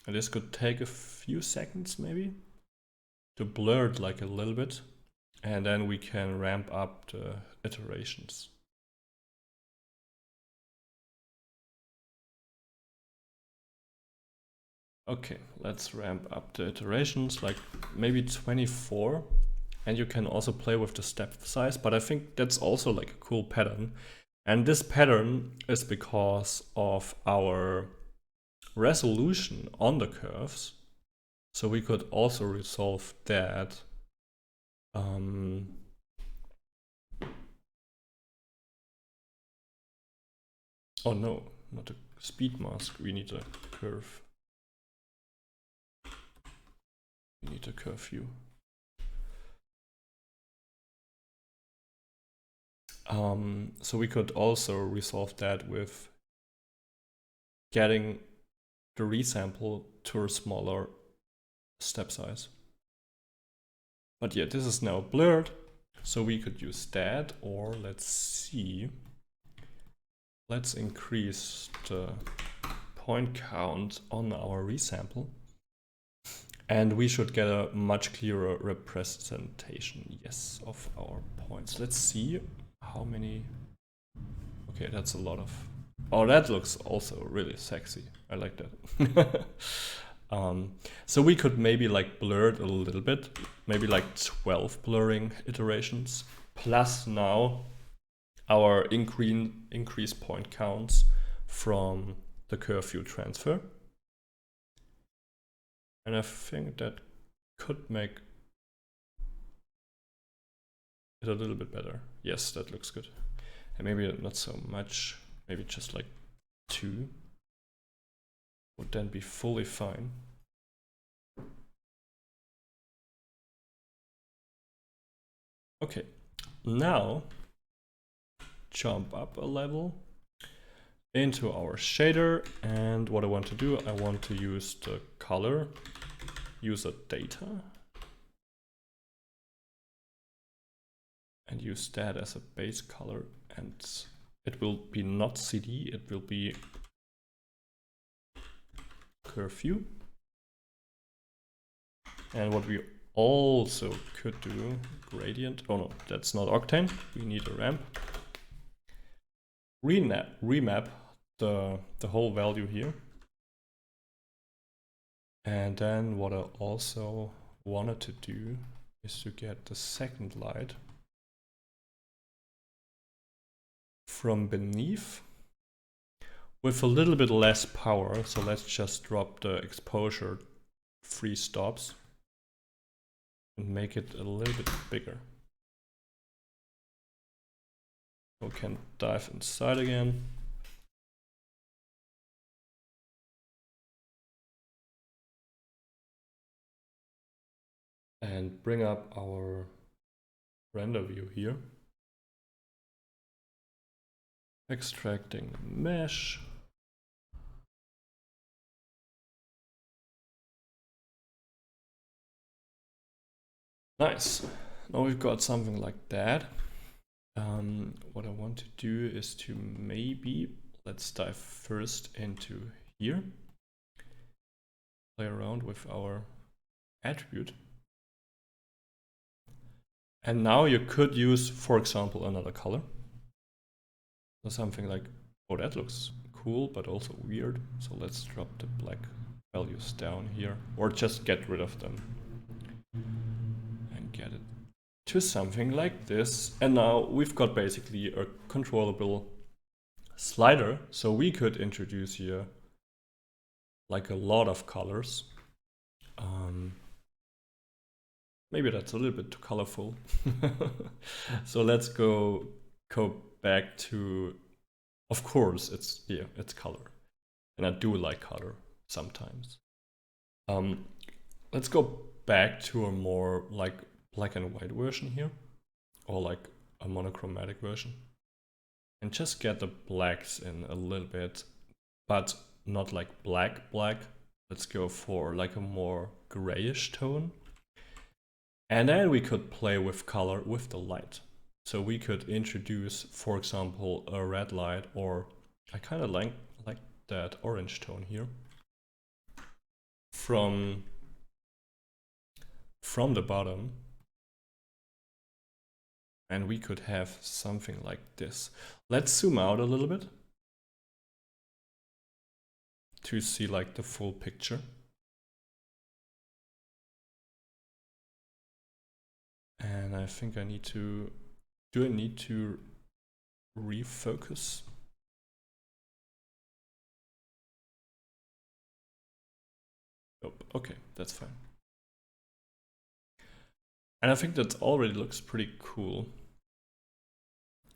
And this could take a few seconds maybe to blur it like a little bit, and then we can ramp up the iterations. Okay, let's ramp up the iterations, like maybe 24. And you can also play with the step size, but I think that's also like a cool pattern. And this pattern is because of our resolution on the curves. So we could also resolve that. Oh no, not a speed mask, we need a curve. We need a curve view. So we could also resolve that with getting the resample to a smaller step size. But yeah, this is now blurred, so we could use that, or let's see. Let's increase the point count on our resample. And we should get a much clearer representation, yes, of our points. Let's see how many. Okay, that's a lot of. Oh, that looks also really sexy. I like that. So we could maybe like blur it a little bit, maybe like 12 blurring iterations, plus now our increased point counts from the curve view transfer. And I think that could make it a little bit better. Yes, that looks good. And maybe not so much, maybe just like 2 would then be fully fine. Okay, now jump up a level into our shader, and what I want to do, I want to use the color user data and use that as a base color, and it will be not CD, it will be curve view. And what we also could do, gradient, oh no, that's not Octane, we need a ramp. Remap the whole value here. And then what I also wanted to do is to get the second light from beneath with a little bit less power. So let's just drop the exposure 3 stops and make it a little bit bigger. We can dive inside again. And bring up our render view here. Extracting mesh. Nice. Now we've got something like that. What I want to do is to maybe, let's dive first into here. Play around with our attribute. And now you could use, for example, another color. So something like, oh, that looks cool, but also weird. So let's drop the black values down here, or just get rid of them and get it to something like this. And now we've got basically a controllable slider. So we could introduce here like a lot of colors. Maybe that's a little bit too colorful. So let's go back to, of course, it's color. And I do like color sometimes. Let's go back to a more like black and white version here, or like a monochromatic version, and just get the blacks in a little bit, but not like black. Let's go for like a more grayish tone. And then we could play with color with the light. So we could introduce, for example, a red light, or I kind of like that orange tone here from the bottom. And we could have something like this. Let's zoom out a little bit to see like the full picture. And I think I need to, do I need to refocus? Oh, okay, that's fine. And I think that already looks pretty cool.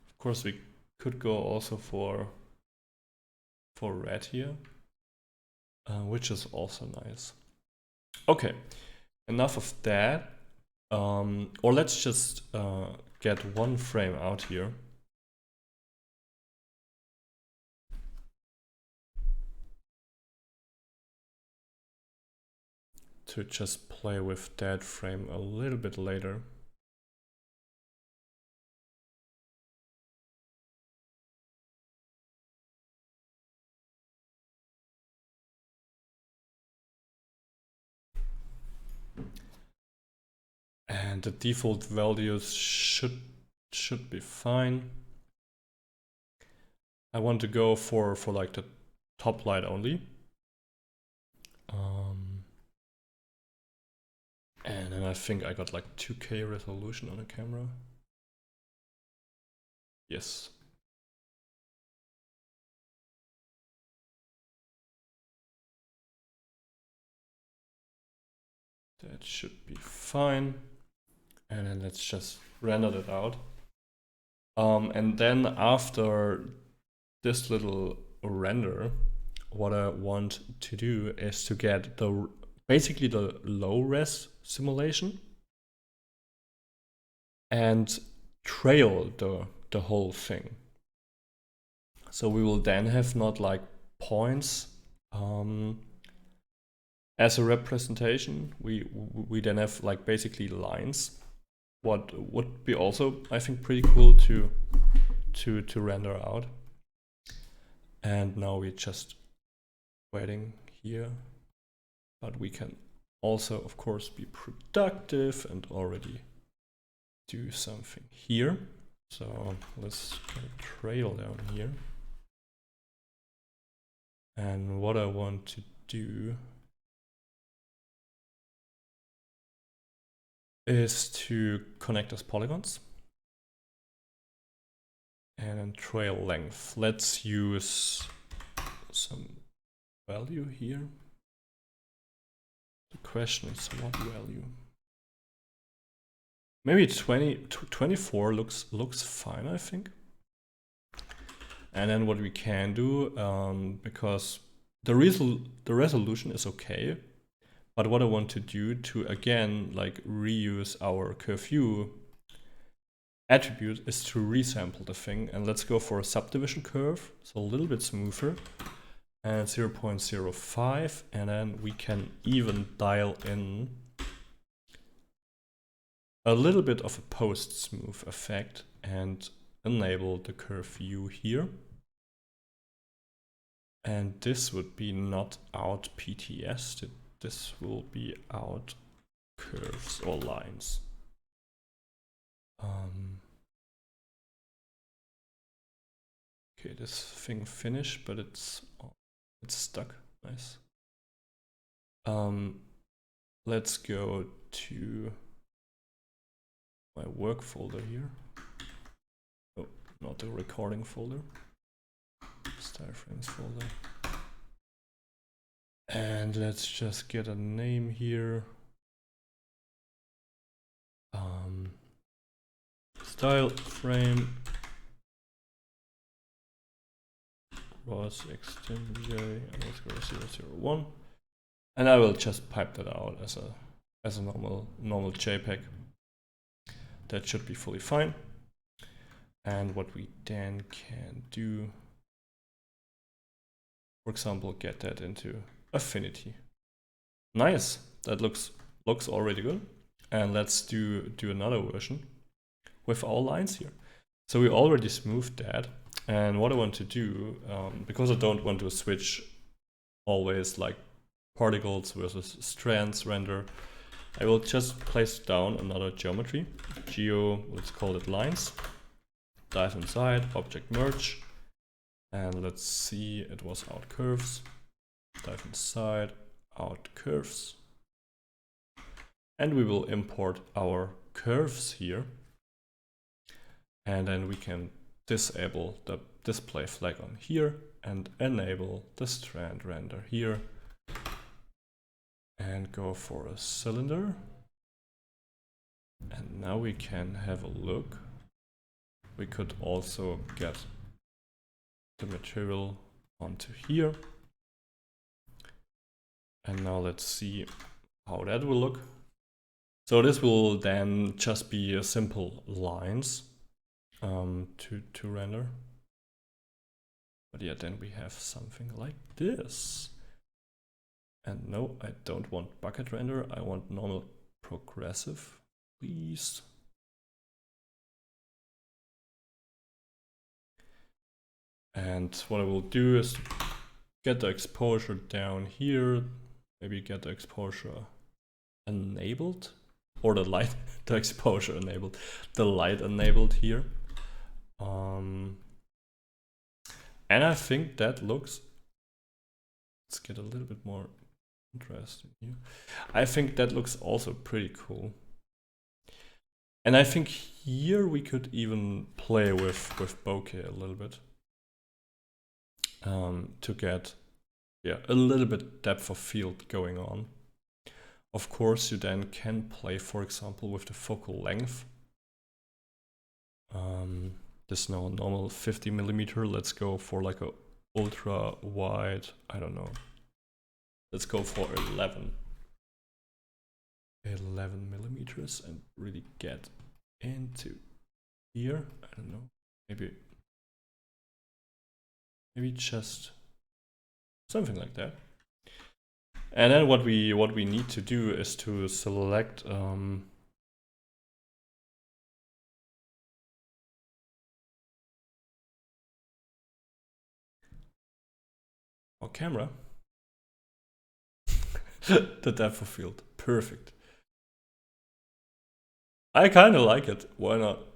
Of course, we could go also for red here, which is also nice. Okay, enough of that. Or let's just get one frame out here. To just play with that frame a little bit later. And the default values should be fine. I want to go for like the top light only. And then I think I got like 2K resolution on the camera. Yes. That should be fine. And then let's just render that out. And then after this little render, what I want to do is to get the basically the low res simulation and trail the whole thing. So we will then have not like points as a representation. We then have like basically lines. What would be also, I think, pretty cool to render out. And now we're just waiting here, but we can also, of course, be productive and already do something here. So let's trail down here. And what I want to do is to connect as polygons. And then trail length. Let's use some value here. The question is what value? Maybe 24 looks fine, I think. And then what we can do, because the resolution is okay, but what I want to do to again like reuse our curve view attribute is to resample the thing. And let's go for a subdivision curve, so a little bit smoother, and 0.05, and then we can even dial in a little bit of a post smooth effect and enable the curve view here. And this would be not out PTS, this will be out curves or lines. Okay, this thing finished, but it's stuck. Nice. Let's go to my work folder here. Oh, not the recording folder. Style frames folder. And let's just get a name here. Style frame was TIMJ_001, and I will just pipe that out as a as a normal JPEG. That should be fully fine. And what we then can do, for example, get that into Affinity. Nice, that looks already good. And let's do another version with our lines here. So we already smoothed that. And what I want to do, because I don't want to switch always like particles versus strands render, I will just place down another geometry. Let's call it lines. Dive inside, object merge. And let's see, it was out curves. Dive inside, out curves. And we will import our curves here. And then we can disable the display flag on here and enable the strand render here. And go for a cylinder. And now we can have a look. We could also get the material onto here. And now let's see how that will look. So this will then just be a simple lines to render. But yeah, then we have something like this. And no, I don't want bucket render. I want normal progressive, please. And what I will do is get the exposure down here. Maybe get the exposure enabled, or the light, the exposure enabled, the light enabled here. And I think that looks, let's get a little bit more interesting here. I think that looks also pretty cool. And I think here we could even play with bokeh a little bit. To get a little bit depth of field going on. Of course, you then can play, for example, with the focal length. This now normal 50mm. Let's go for like a ultra wide, I don't know. Let's go for 11mm and really get into here. I don't know, maybe just something like that. And then what we need to do is to select our camera. The depth of field, perfect. I kind of like it. Why not?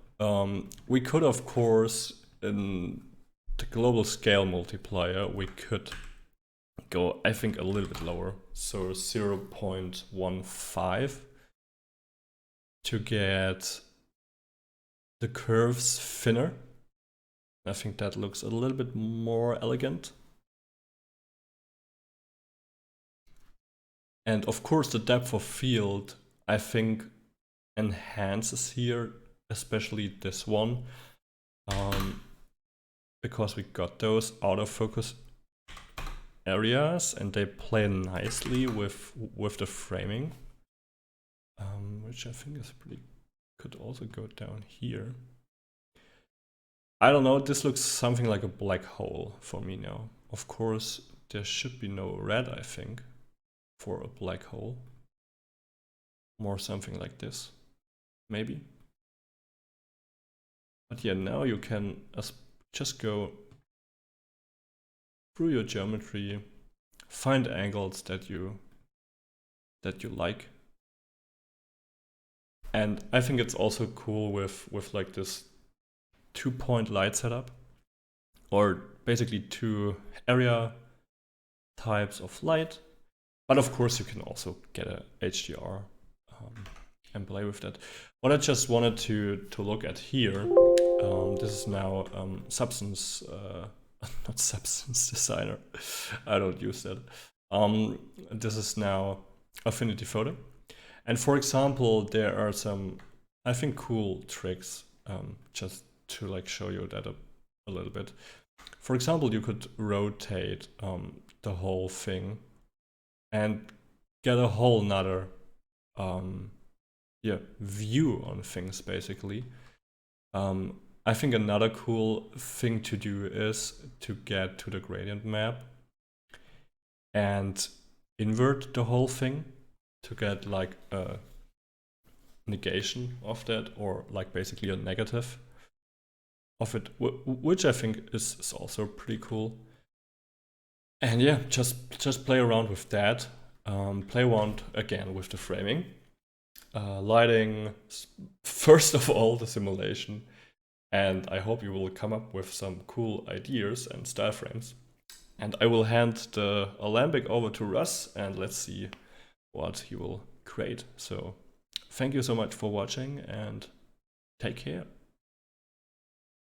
We could, of course, in the global scale multiplier, we could go, I think, a little bit lower. So 0.15 to get the curves thinner. I think that looks a little bit more elegant. And of course, the depth of field, I think, enhances here, especially this one, because we got those out of focus areas and they play nicely with the framing, which I think is pretty, could also go down here. I don't know, this looks something like a black hole for me now. Of course, there should be no red, I think, for a black hole. More something like this, maybe. But yeah, now you can just go through your geometry, find angles that you like. And I think it's also cool with like this 2-point light setup, or basically 2 area types of light. But of course you can also get a HDR and play with that. What I just wanted to look at here, this is now Substance, not Substance Designer, I don't use that. This is now Affinity Photo. And for example, there are some, I think, cool tricks, just to like show you that a little bit. For example, you could rotate the whole thing and get a whole nother view on things, basically. I think another cool thing to do is to get to the gradient map and invert the whole thing to get like a negation of that, or like basically a negative of it, which I think is also pretty cool. And yeah, just play around with that. Play around again with the framing, lighting, first of all, the simulation. And I hope you will come up with some cool ideas and style frames. And I will hand the Alembic over to Russ, and let's see what he will create. So thank you so much for watching, and take care.